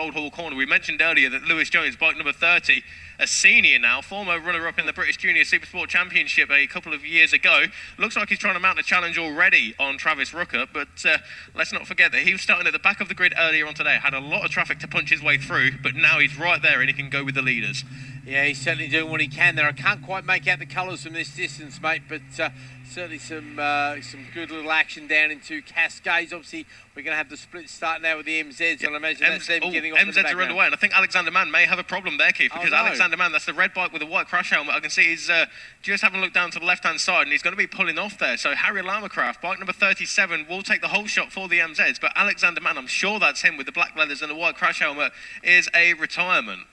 Hall corner. We mentioned earlier that Lewis Jones, bike number 30, a senior now, former runner-up in the British Junior Supersport Championship a couple of years ago. Looks like he's trying to mount a challenge already on Travis Rucker, but let's not forget that he was starting at the back of the grid earlier on today, had a lot of traffic to punch his way through, but now he's right there and he can go with the leaders. Yeah, he's certainly doing what he can there. I can't quite make out the colours from this distance, mate, but certainly some good little action down into Cascades. Obviously, we're going to have the split start now with the MZs, and I imagine that's them getting off in the MZs are underway, and I think Alexander Mann may have a problem there, Keith, because Alexander Mann, that's the red bike with the white crash helmet. I can see he's just having a look down to the left-hand side, and he's going to be pulling off there. So Harry Lamacraft, bike number 37, will take the whole shot for the MZs, but Alexander Mann, I'm sure that's him with the black leathers and the white crash helmet, is a retirement.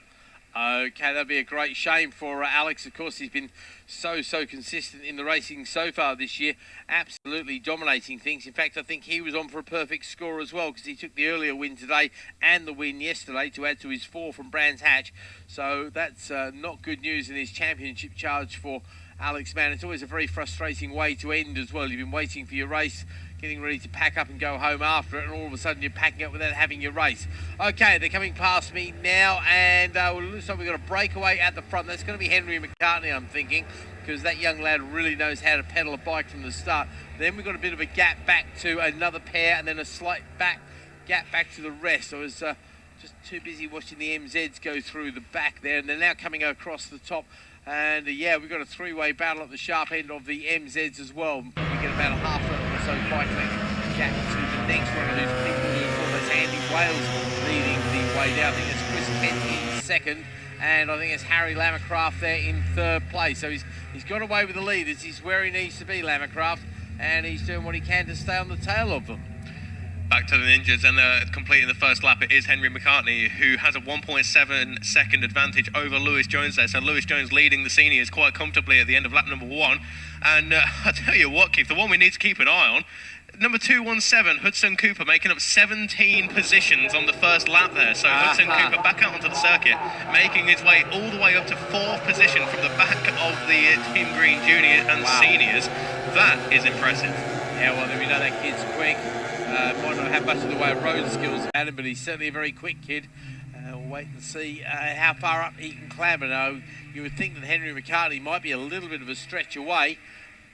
Okay, that'd be a great shame for Alex. Of course, he's been so consistent in the racing so far this year, absolutely dominating things. In fact, I think he was on for a perfect score as well, because he took the earlier win today and the win yesterday to add to his 4 from Brands Hatch. So that's not good news in his championship charge for Alex Mann. It's always a very frustrating way to end as well. You've been waiting for your race, getting ready to pack up and go home after it, and all of a sudden you're packing up without having your race. Okay, they're coming past me now, and looks like we've got a breakaway at the front. That's going to be Henry McCartney, I'm thinking, because that young lad really knows how to pedal a bike from the start. Then we've got a bit of a gap back to another pair, and then a slight gap back to the rest. I was just too busy watching the MZs go through the back there, and they're now coming across the top. And yeah, we've got a three-way battle at the sharp end of the MZs as well. We get about a half or so bike length gap to the next runner, who's people who call us Andy Wales leading the way down. I think it's Chris Kent in second, and I think it's Harry Lamacraft there in third place. So he's got away with the leaders. He's where he needs to be, Lamacraft, and he's doing what he can to stay on the tail of them. Back to the Ninjas, and completing the first lap, it is Henry McCartney, who has a 1.7 second advantage over Lewis Jones there. So Lewis Jones leading the seniors quite comfortably at the end of lap number 1. And I tell you what, Keith, the one we need to keep an eye on, number 217, Hudson Cooper, making up 17 positions on the first lap there. So Hudson Cooper back out onto the circuit, making his way all the way up to 4th position from the back of the Team Green Junior and Seniors. That is impressive. Yeah, well, we know that kid's quick. Might not have much of the way of road skills at him, but he's certainly a very quick kid. We'll wait and see how far up he can clamber. Now, you would think that Henry McCartney might be a little bit of a stretch away,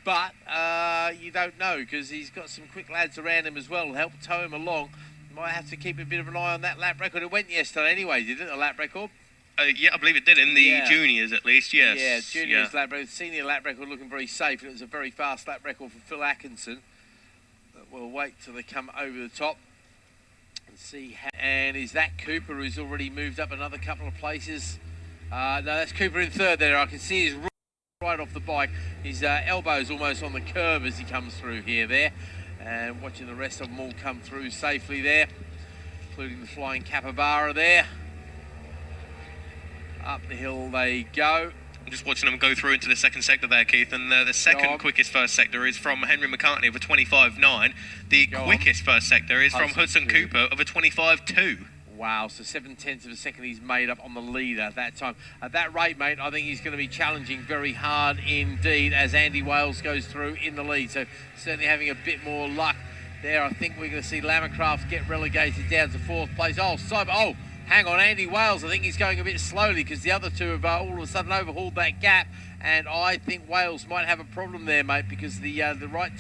but you don't know, because he's got some quick lads around him as well to help tow him along. Might have to keep a bit of an eye on that lap record. It went yesterday anyway, did it, the lap record? Yeah, I believe it did, in the juniors at least, yes. Yeah, juniors lap record, senior lap record looking very safe, and it was a very fast lap record for Phil Atkinson. We'll wait till they come over the top and see how. And is that Cooper, who's already moved up another couple of places? No, that's Cooper in third there. I can see his right off the bike. His elbow's almost on the curb as he comes through there. And watching the rest of them all come through safely there, including the Flying Capybara there. Up the hill they go. I'm just watching them go through into the second sector there, Keith, and the second quickest first sector is from Henry McCartney of a 25.9. The quickest first sector is from Hudson Cooper of a 25.2. Wow, so 7/10 of a second he's made up on the leader at that time. At that rate, mate, I think he's going to be challenging very hard indeed as Andy Wales goes through in the lead. So certainly having a bit more luck there. I think we're going to see Lamacraft get relegated down to 4th place. Hang on, Andy Wales, I think he's going a bit slowly, because the other two have all of a sudden overhauled that gap, and I think Wales might have a problem there, mate, because the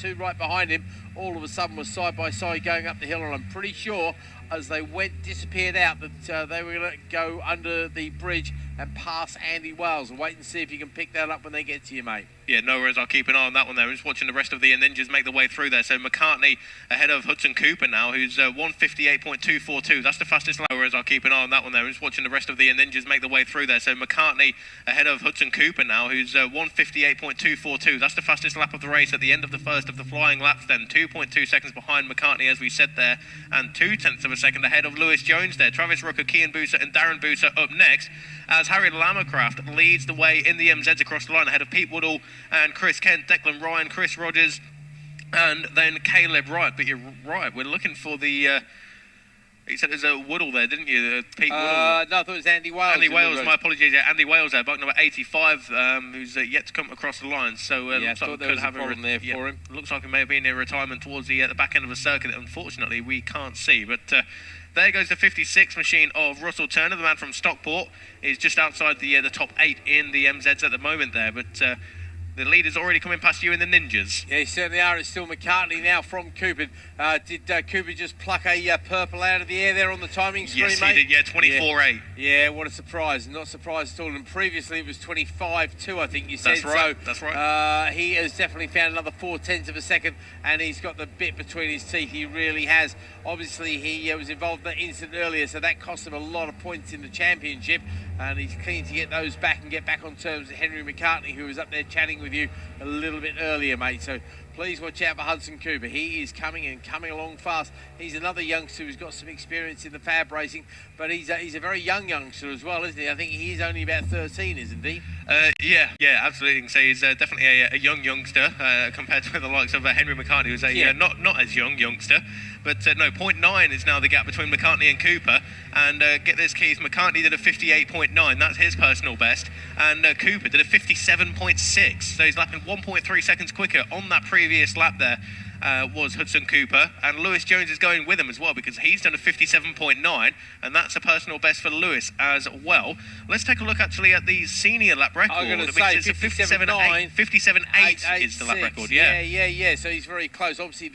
two right behind him all of a sudden was side by side going up the hill, and I'm pretty sure as they disappeared out that they were going to go under the bridge and pass Andy Wales. We'll wait and see if you can pick that up when they get to you, mate. Yeah, no worries. I'll keep an eye on that one there. I'm just watching the rest of the Ninjas make their way through there. So McCartney ahead of Hudson Cooper now, who's 158.242. That's the fastest lap. Whereas I'll keep an eye on that one there. I'm just watching the rest of the Ninjas make their way through there. So McCartney ahead of Hudson Cooper now, who's 158.242. That's the fastest lap of the race at the end of the first of the flying laps then. 2.2 seconds behind McCartney, as we said there, and 0.2 of a second ahead of Lewis Jones there. Travis Rucker, Kian Booser and Darren Booser up next, as Harry Lamacraft leads the way in the MZs across the line ahead of Pete Woodall and Chris Kent, Declan Ryan, Chris Rogers, and then Caleb Wright. But you're right, we're looking for the You said there's a Woodall there, didn't you? Pete Woodall. No, I thought it was Andy Wales. Andy Wales, my apologies. Yeah, Andy Wales there, bike number 85, who's yet to come across the line. So I looks like thought we there was a problem there for him. Looks like he may have been in retirement towards the back end of the circuit that unfortunately we can't see. But there goes the 56 machine of Russell Turner, the man from Stockport. Is just outside the top 8 in the MZs at the moment there. But the leader's already coming past you in the Ninjas. Yeah, they certainly are. It's still McCartney now from Cooper. Did Cooper just pluck a purple out of the air there on the timing screen, yes, mate? Yes, he did, 24.8. Yeah, what a surprise. Not surprised at all. And previously it was 25.2, I think you said. That's right, so, that's right. He has definitely found another 0.4 of a second, and he's got the bit between his teeth. He really has. Obviously, he was involved in that incident earlier, so that cost him a lot of points in the championship, and he's keen to get those back and get back on terms with Henry McCartney, who was up there chatting with you a little bit earlier, mate. So please watch out for Hudson Cooper. He is coming and coming along fast. He's another youngster who's got some experience in the fab racing, but he's a very young youngster as well, isn't he? I think he's only about 13, isn't he? Yeah, absolutely. You can say he's definitely a young youngster compared to the likes of Henry McCartney, who's a not as young youngster. But no, 0.9 is now the gap between McCartney and Cooper. And get this, Keith, McCartney did a 58.9, that's his personal best. And Cooper did a 57.6, so he's lapping 1.3 seconds quicker on that previous lap there. Was Hudson Cooper, and Lewis Jones is going with him as well because he's done a 57.9, and that's a personal best for Lewis as well. Let's take a look actually at the senior lap record. I'm going to say 57.9. 57.8 is the lap record. Yeah. So he's very close. Obviously,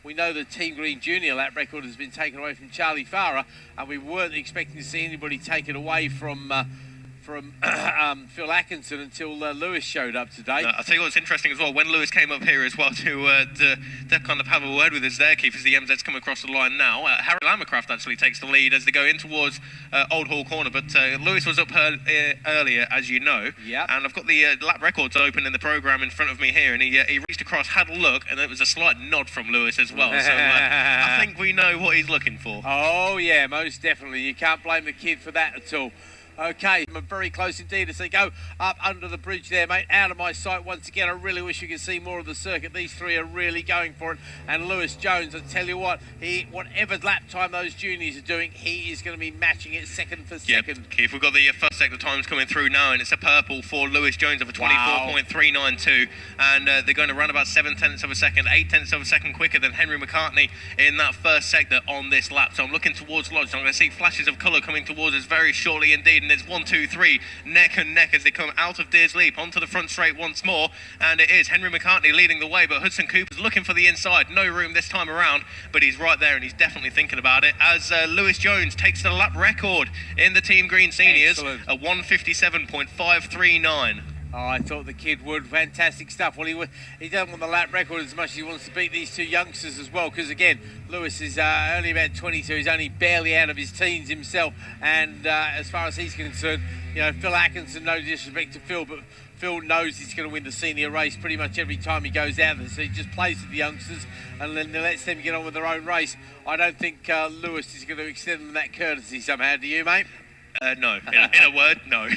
we know the Team Green Junior lap record has been taken away from Charlie Farah, and we weren't expecting to see anybody take it away from Phil Atkinson until Lewis showed up today. I'll tell you what's interesting as well, when Lewis came up here as well to kind of have a word with us there, Keith, as the MZ's come across the line now. Harry Lammercraft actually takes the lead as they go in towards Old Hall Corner, but Lewis was up earlier, as you know. Yep. And I've got the lap records open in the programme in front of me here, and he reached across, had a look, and there was a slight nod from Lewis as well. So I think we know what he's looking for. Oh, yeah, most definitely. You can't blame the kid for that at all. Okay, I'm very close indeed as they go up under the bridge there, mate. Out of my sight once again. I really wish you could see more of the circuit. These three are really going for it. And Lewis Jones, I tell you what, whatever lap time those juniors are doing, he is going to be matching it second for second. Yeah, Keith, we've got the first sector times coming through now, and it's a purple for Lewis Jones of a 24.392, and they're going to run about 7/10 of a second, 8/10 of a second quicker than Henry McCartney in that first sector on this lap. So I'm looking towards Lodge. I'm going to see flashes of colour coming towards us very shortly indeed. And it's 1, 2, 3 neck and neck as they come out of Deers Leap onto the front straight once more, and it is Henry McCartney leading the way, but Hudson Cooper's looking for the inside. No room this time around, but he's right there and he's definitely thinking about it as Lewis Jones takes the lap record in the Team Green Seniors. Excellent. A 1:57.539. Oh, I thought the kid would. Fantastic stuff. Well, he doesn't want the lap record as much as he wants to beat these two youngsters as well, because again, Lewis is only about 22. He's only barely out of his teens himself, and as far as he's concerned, you know, Phil Atkinson, no disrespect to Phil, but Phil knows he's going to win the senior race pretty much every time he goes out there, so he just plays with the youngsters and then lets them get on with their own race. I don't think Lewis is going to extend them that courtesy somehow, do you, mate? No. In a word, no.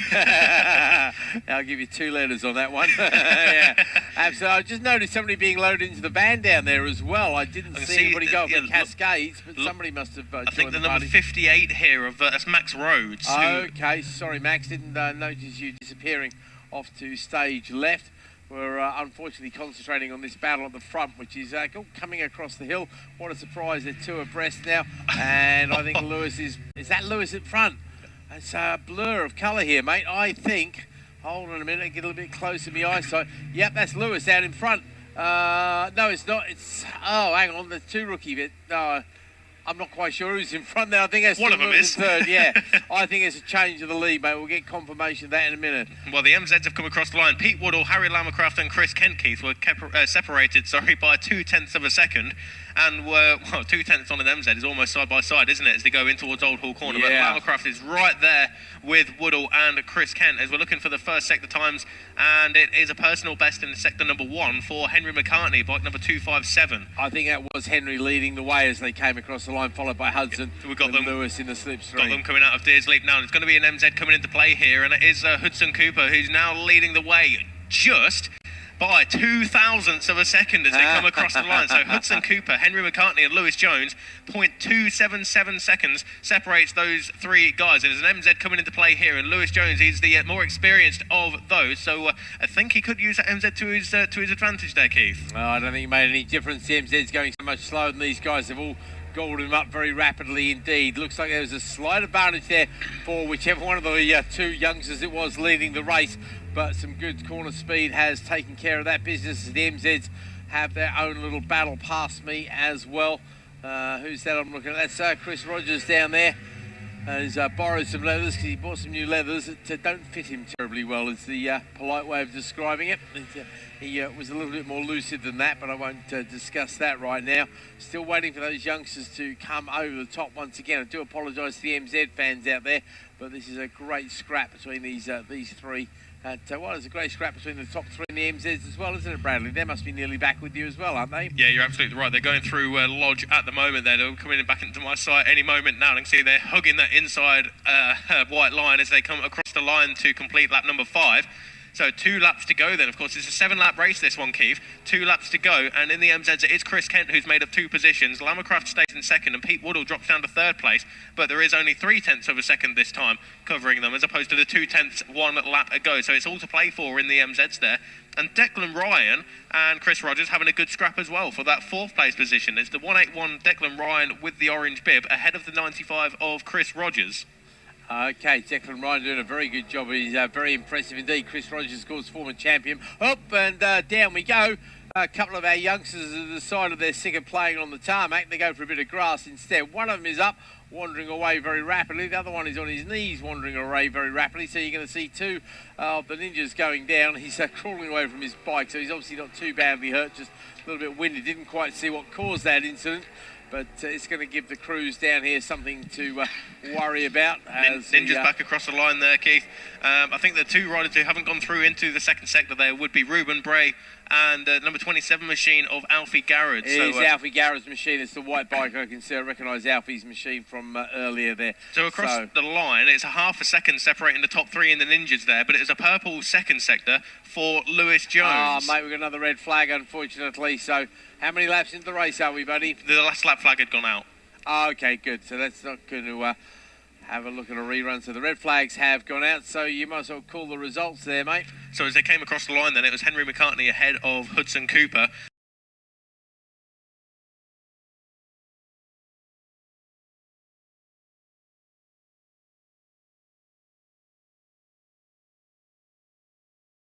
I'll give you 2 letters on that one. Yeah, absolutely. I just noticed somebody being loaded into the van down there as well. I didn't see anybody go up in Cascades, but somebody must have joined I think the party. number 58 here of that's Max Rhodes. Okay, sorry, Max. Didn't notice you disappearing off to stage left. We're unfortunately concentrating on this battle at the front, which is coming across the hill. What a surprise, they're 2 abreast now. And I think Lewis is that Lewis at front? It's a blur of colour here, mate. I think, hold on a minute, get a little bit closer to my eyesight. Yep, that's Lewis out in front. No, it's not. It's, hang on, the 2 rookie bit. No, I'm not quite sure who's in front there. I think that's one of them is third. Yeah, I think it's a change of the lead, mate. We'll get confirmation of that in a minute. Well, the MZs have come across the line. Pete Woodall, Harry Lammercraft and Chris Kent, Keith, were separated by 0.2 of a second. And 0.2 on an MZ is almost side by side, isn't it, as they go in towards Old Hall Corner. Yeah. But Lammercraft is right there with Woodall and Chris Kent as we're looking for the first sector times, and it is a personal best in sector number 1 for Henry McCartney, bike number 257. I think that was Henry leading the way as they came across the line, followed by Hudson. We've got them, Lewis in the slipstream. Got them coming out of Deers Leap now. There's going to be an MZ coming into play here, and it is Hudson Cooper who's now leading the way just by 0.02 of a second as they come across the line. So Hudson Cooper, Henry McCartney and Lewis Jones, 0.277 seconds separates those three guys. And there's an MZ coming into play here, and Lewis Jones, he's the more experienced of those. So I think he could use that MZ to his advantage there, Keith. I don't think it made any difference. The MZ's going so much slower than these guys. They've all gobbled him up very rapidly indeed. Looks like there was a slight advantage there for whichever one of the two youngsters it was leading the race, but some good corner speed has taken care of that business as the MZs have their own little battle past me as well. Who's that I'm looking at? That's Chris Rogers down there. He's borrowed some leathers because he bought some new leathers that don't fit him terribly well, is the polite way of describing it. He was a little bit more lucid than that, but I won't discuss that right now. Still waiting for those youngsters to come over the top once again. I do apologise to the MZ fans out there, but this is a great scrap between these three. Well, it's a great scrap between the top three and the MZs as well, isn't it, Bradley? They must be nearly back with you as well, aren't they? Yeah, you're absolutely right. They're going through Lodge at the moment there. They're coming back into my sight any moment now. And I can see they're hugging that inside white line as they come across the line to complete lap number 5. So 2 laps to go then. Of course, it's a 7-lap race, this one, Keith. 2 laps to go. And in the MZs, it is Chris Kent who's made up 2 positions. Lamacraft stays in second and Pete Woodall drops down to 3rd place. But there is only 0.3 of a second this time covering them, as opposed to the 0.2 1 lap ago. So it's all to play for in the MZs there. And Declan Ryan and Chris Rogers having a good scrap as well for that 4th place position. It's the 181 Declan Ryan with the orange bib ahead of the 95 of Chris Rogers. Okay, Declan Ryan doing a very good job. He's very impressive indeed. Chris Rogers, of course, former champion. Up and down we go. A couple of our youngsters have decided they're sick of playing on the tarmac. They go for a bit of grass instead. One of them is up, wandering away very rapidly. The other one is on his knees, wandering away very rapidly. So you're going to see 2 of the ninjas going down. He's crawling away from his bike, so he's obviously not too badly hurt, just a little bit winded. Didn't quite see what caused that incident. But it's going to give the crews down here something to worry about. Ninja's back across the line there, Keith. I think the 2 riders who haven't gone through into the 2nd sector there would be Ruben Bray and number 27 machine of Alfie Garrett. It is Alfie Garrett's machine. It's the white bike. I can see. I recognise Alfie's machine from earlier there. So across the line, it's a half a second separating the top 3 in the ninjas there, but it's a purple 2nd sector for Lewis Jones. Mate, we've got another red flag, unfortunately. So how many laps into the race are we, buddy? The last lap flag had gone out. Okay, good. So that's not going to have a look at a rerun. So the red flags have gone out, so you might as well call the results there, mate. So as they came across the line then, it was Henry McCartney ahead of Hudson Cooper.